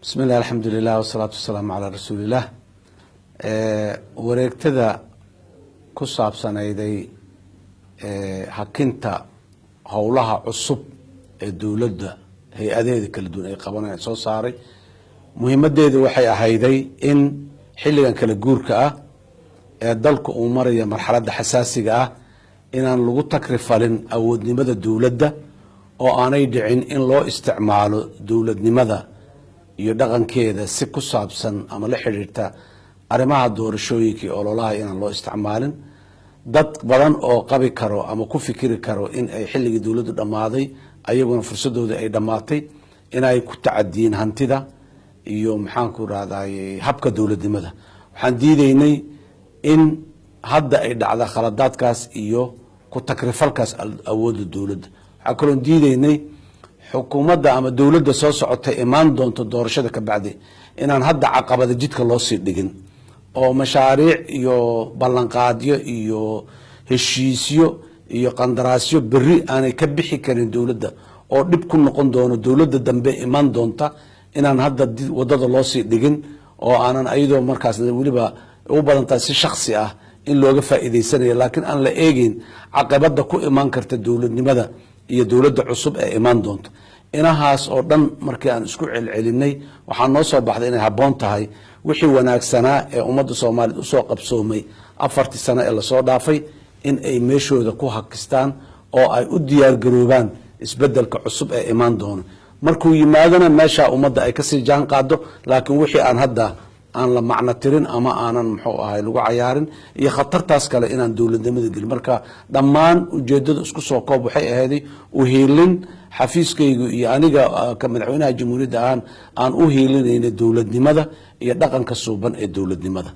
بسم الله الحمد لله والصلاة والسلام على رسول الله. wareegtada ku saabsanayday hakinta howlaha cusub ee dawladda hay-adaheeda kala duwan ay qabanayaan soo saaray muhiimadeedu waxay ahayday in xilligan kala guurka ah ee dalku uu maraya marxaladda xasaasiga ah inaan lagu takrifalin awoodnimada dawladda oo aanay dhicin in loo isticmaalo dawladnimada iyo dhaqankeeda si ku saabsan ama la xiriirta arrimaha doorashooyinka iyo ololaha inaan loo isticmaalin dad badan oo qabi karo ama ku fikiri karo in ay xilligii dawladdu dhammaaday ayaguna fursadooda ay dhammaatay inay ku tacadiyeen hantida iyo maxaan ku raadayay habka dawladnimada waxaan diidaynay in hadda ay dhacda khaladaadkaas iyo ku takrifalkaas awoodda dawladda waxaan kaloo diidaynay xukuumadda ama dawladda soo socotay imaan doonto doorashada ka bacdi inaan hadda caqabada jidka loo sii dhigin oo mashaariic iyo ballanqaadyo iyo heshiisyo iyo qandaraasyo berri aanay ka bixi karin dawladda oo dhib ku noqon doono dawladda dambe imaan doonta inaan hadda wadada loo sii dhigin oo aanan ayadoo markaas weliba u badantahay si shakhsi ah in looga faa'iidaysanayo laakiin aan la eegin caqabada ku imaan karta dawladnimada iyo dawladda cusub ee imaan doonta inahaas oo dhan markii aan isku celcelinay waxaa noo soo baxday inay habboon tahay wixii wanaagsanaa ee ummadda Soomaaliyeed usoo qabsoomay 40 sano ee lasoo dhaafay in ay meeshooda ku hakistaan oo ay u diyaar garoobaan isbedelka cusub ee imaan doona markuu yimaadana meesha ummadda ay ka sii jaan qaado laakiin wixii aan hadda aan la macno tirin ama aanan muxuu ahay lagu cayaarin iyo khatartaas kale inaan dawladnimada gelin marka dhammaan ujeedada isku soo koob waxay ahayd u heelin xafiiskaygu iyo aniga ka madaxweynaha jamhuuriyadda aan u heelinayna dawladnimada iyo dhaqanka suuban ee dawladnimada.